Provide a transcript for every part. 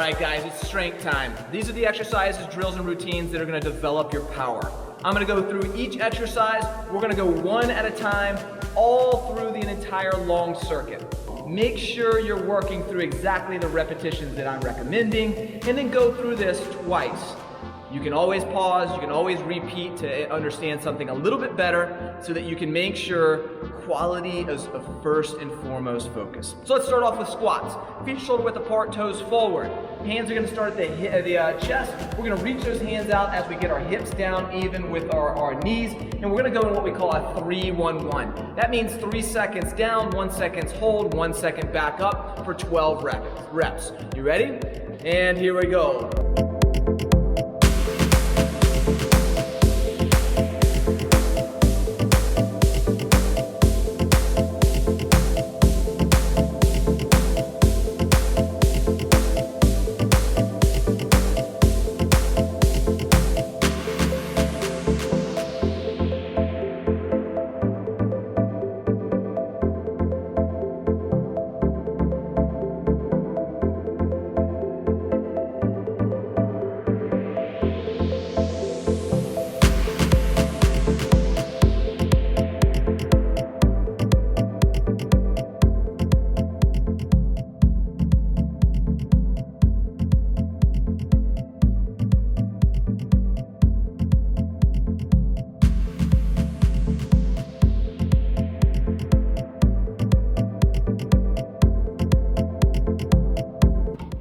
right guys, it's strength time. These are the exercises, drills, and routines that are gonna develop your power. I'm gonna go through each exercise. We're gonna go one at a time, all through the entire long circuit. Make sure you're working through exactly the repetitions that I'm recommending, and then go through this twice. You can always pause, you can always repeat to understand something a little bit better so that you can make sure quality is of first and foremost focus. So let's start off with squats. Feet shoulder width apart, toes forward. Hands are gonna start at the chest. We're gonna reach those hands out as we get our hips down even with our knees. And we're gonna go in what we call a 3-1-1. That means 3 seconds down, 1 second hold, 1 second back up for 12 reps. You ready? And here we go.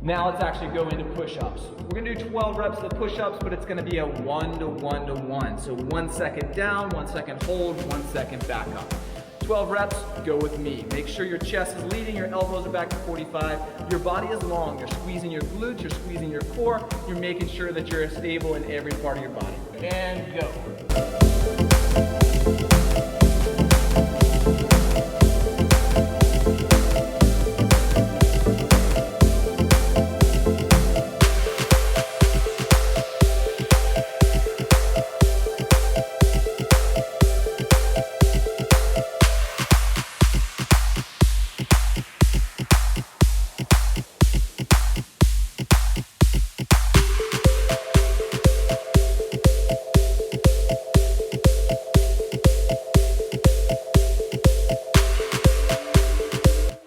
Now let's actually go into push-ups. We're gonna do 12 reps of the push-ups, but it's gonna be a 1-to-1-to-1. So 1 second down, 1 second hold, 1 second back up. 12 reps, go with me. Make sure your chest is leading, your elbows are back to 45. Your body is long, you're squeezing your glutes, you're squeezing your core, you're making sure that you're stable in every part of your body. And go.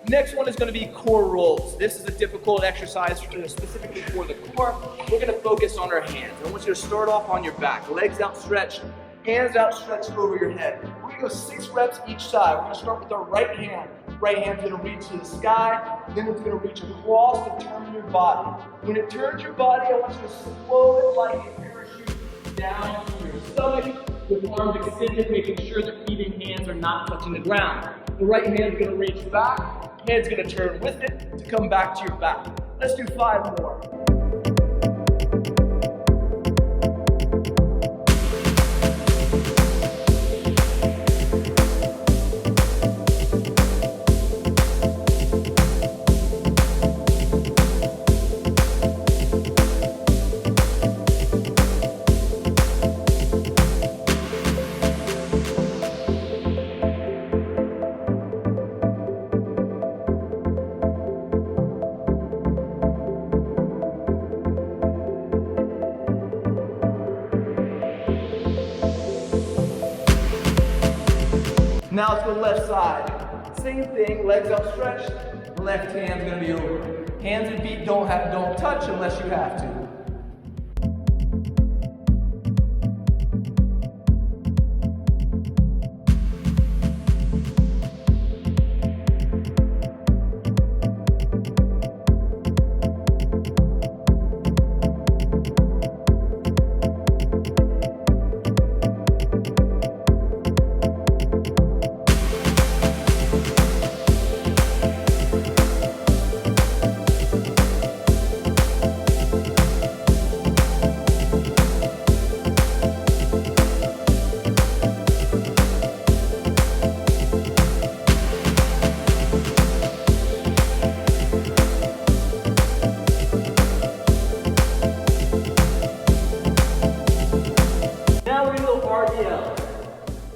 Next one is going to be core rolls. This is a difficult exercise specifically for the core. We're going to focus on our hands. I want you to start off on your back, legs outstretched, hands outstretched over your head. We're going to go 6 reps each side. We're going to start with our right hand. Right hand's going to reach to the sky, then it's going to reach across and turn your body. When it turns your body, I want you to slow it like a parachute down to your stomach with arms extended, making sure that feet and hands are not touching the ground. The right hand's going to reach back. Head's going to turn with it to come back to your back. Let's do 5 more. Now to the left side. Same thing, legs outstretched, left hand's gonna be over. Hands and feet don't touch unless you have to.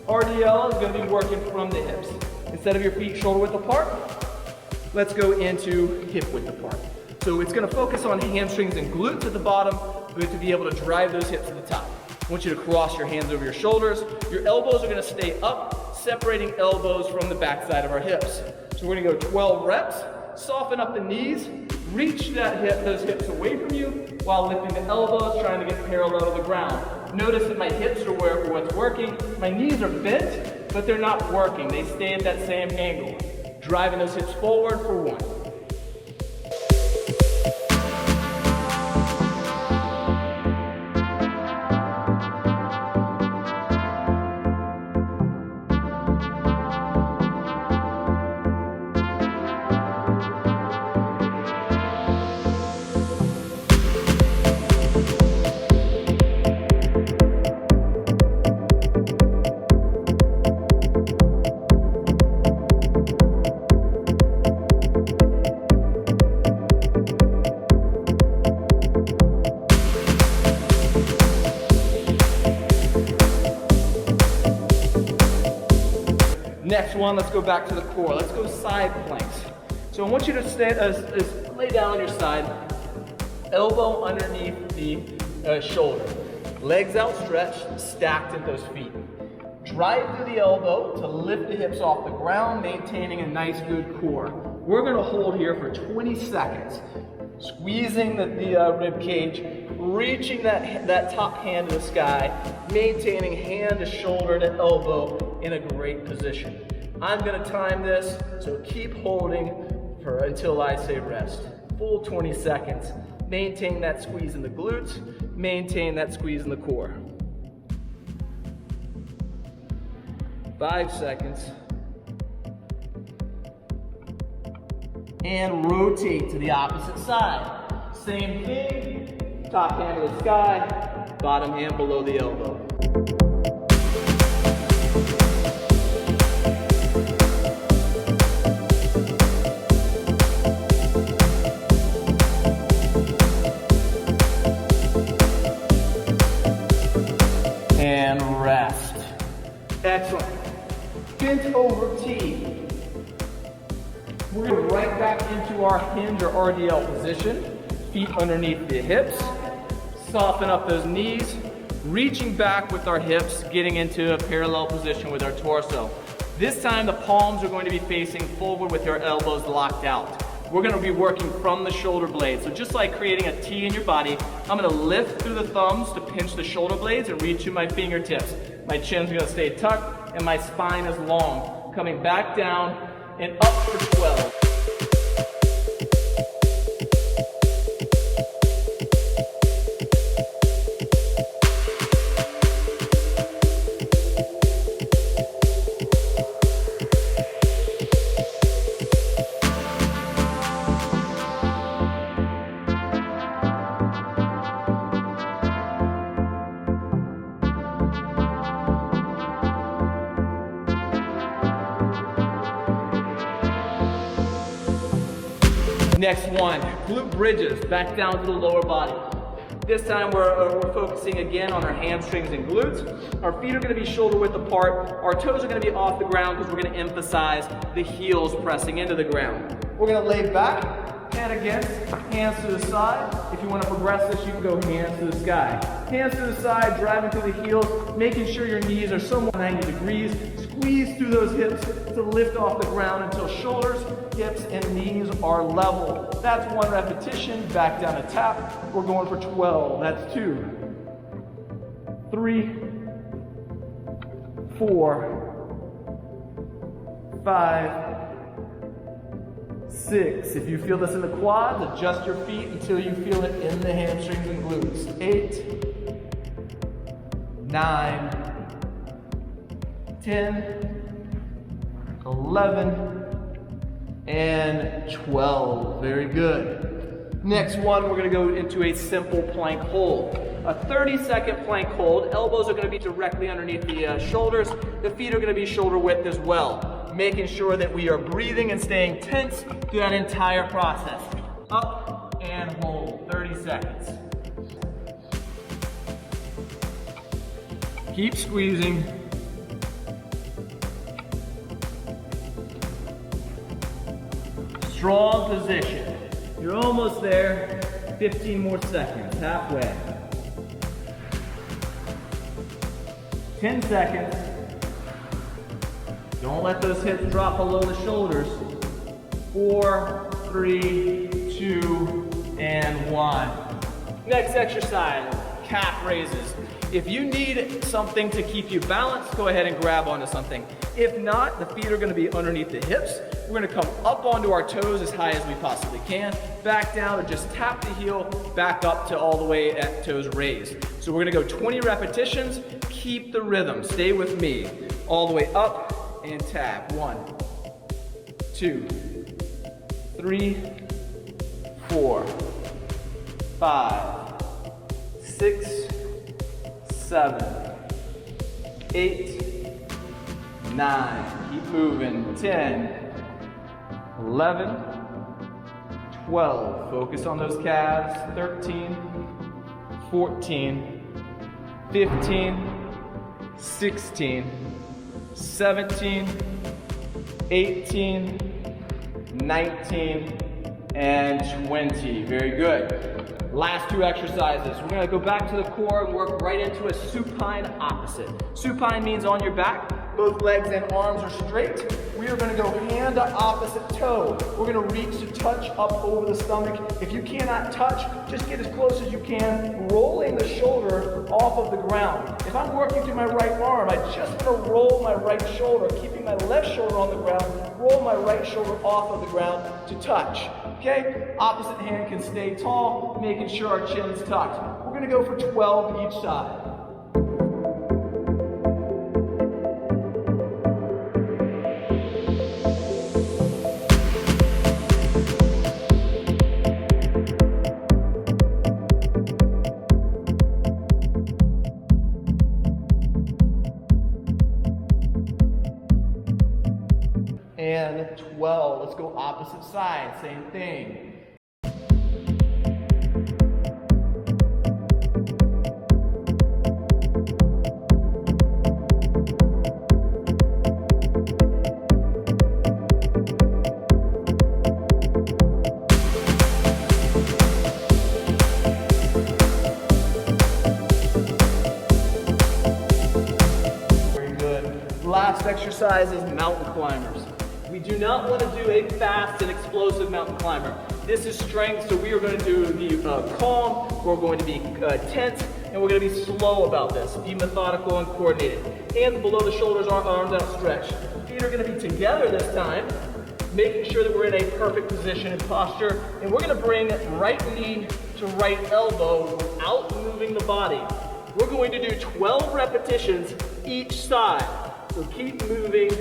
RDL is going to be working from the hips. Instead of your feet shoulder width apart, let's go into hip width apart. So it's gonna focus on hamstrings and glutes at the bottom, but to be able to drive those hips to the top. I want you to cross your hands over your shoulders. Your elbows are gonna stay up, separating elbows from the backside of our hips. So we're gonna go 12 reps, soften up the knees, reach those hips away from you while lifting the elbows, trying to get parallel to the ground. Notice that my hips are what's working. My knees are bent, but they're not working. They stay at that same angle. Driving those hips forward for 1. Next one, let's go back to the core. Let's go side planks. So I want you to lay down on your side, elbow underneath the shoulder, legs outstretched, stacked at those feet. Drive through the elbow to lift the hips off the ground, maintaining a nice, good core. We're gonna hold here for 20 seconds, squeezing the rib cage, reaching that top hand to the sky, maintaining hand to shoulder to elbow in a great position. I'm gonna time this, so keep holding until I say rest. Full 20 seconds. Maintain that squeeze in the glutes, maintain that squeeze in the core. 5 seconds. And rotate to the opposite side. Same thing, top hand to the sky, bottom hand below the elbow. And rest. Excellent. Bent over T. We're going right back into our hinge or RDL position. Feet underneath the hips. Soften up those knees. Reaching back with our hips, getting into a parallel position with our torso. This time the palms are going to be facing forward with your elbows locked out. We're going to be working from the shoulder blades. So just like creating a T in your body, I'm going to lift through the thumbs to pinch the shoulder blades and reach to my fingertips. My chin's going to stay tucked and my spine is long. Coming back down and up for 12. Next one, glute bridges, back down to the lower body. This time we're focusing again on our hamstrings and glutes. Our feet are going to be shoulder width apart. Our toes are going to be off the ground because we're going to emphasize the heels pressing into the ground. We're going to lay back, hand against, hands to the side. If you want to progress this, you can go hands to the sky. Hands to the side, driving through the heels, making sure your knees are somewhat 90 degrees. Squeeze through those hips to lift off the ground until shoulders, hips, and knees are level. That's 1 repetition. Back down to tap. We're going for 12. That's 2, 3, 4, 5, 6. If you feel this in the quads, adjust your feet until you feel it in the hamstrings and glutes. 8, 9, 10, 11, and 12. Very good. Next one, we're going to go into a simple plank hold. A 30-second plank hold. Elbows are going to be directly underneath the shoulders. The feet are going to be shoulder width as well. Making sure that we are breathing and staying tense through that entire process. Up and hold. 30 seconds. Keep squeezing. Strong position. You're almost there. 15 more seconds, halfway. 10 seconds. Don't let those hips drop below the shoulders. 4, 3, 2, and 1. Next exercise, calf raises. If you need something to keep you balanced, go ahead and grab onto something. If not, the feet are gonna be underneath the hips. We're gonna come up onto our toes as high as we possibly can, back down and just tap the heel, back up to all the way at toes raised. So we're gonna go 20 repetitions, keep the rhythm, stay with me. All the way up and tap. 1, 2, 3, 4, 5, 6, 7, 8, 9, keep moving, 10, 11, 12, focus on those calves, 13, 14, 15, 16, 17, 18, 19, and 20. Very good. Last two exercises. We're gonna go back to the core and work right into a supine opposite. Supine means on your back, both legs and arms are straight. We are gonna go hand to opposite toe. We're gonna reach to touch up over the stomach. If you cannot touch, just get as close as you can, rolling the shoulder off of the ground. If I'm working through my right arm, I just wanna roll my right shoulder, keeping my left shoulder on the ground, roll my right shoulder off of the ground to touch. Okay? Opposite hand can stay tall, making sure our chin's tucked. We're gonna go for 12 each side. And 12, let's go opposite side, same thing. Very good. Last exercise is mountain climbers. We do not want to do a fast and explosive mountain climber. This is strength, so we are going to do the calm, we're going to be tense, and we're going to be slow about this. Be methodical and coordinated. Hands below the shoulders, arms outstretched. Feet are going to be together this time, making sure that we're in a perfect position and posture. And we're going to bring right knee to right elbow without moving the body. We're going to do 12 repetitions each side. So keep moving,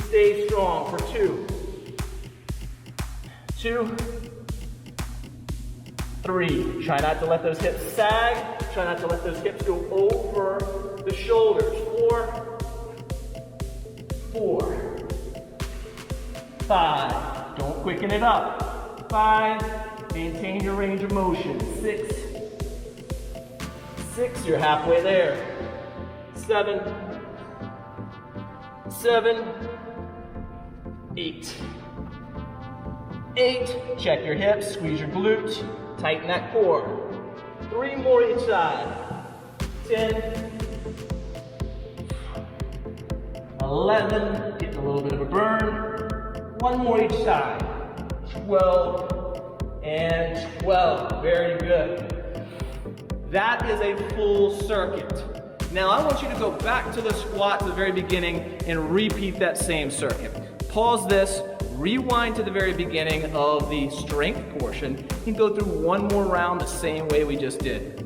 stay strong for 2, 2, 3. Try not to let those hips sag. Try not to let those hips go over the shoulders. 4, 4, 5. Don't quicken it up. 5. Maintain your range of motion. 6, 6. You're halfway there. 7, 7, 8. 8. Check your hips, squeeze your glutes, tighten that core. 3 more each side. 10, 11. Getting a little bit of a burn. 1 more each side. 12 and 12. Very good. That is a full circuit. Now I want you to go back to the squat at the very beginning and repeat that same circuit. Pause this, rewind to the very beginning of the strength portion, and go through one more round the same way we just did.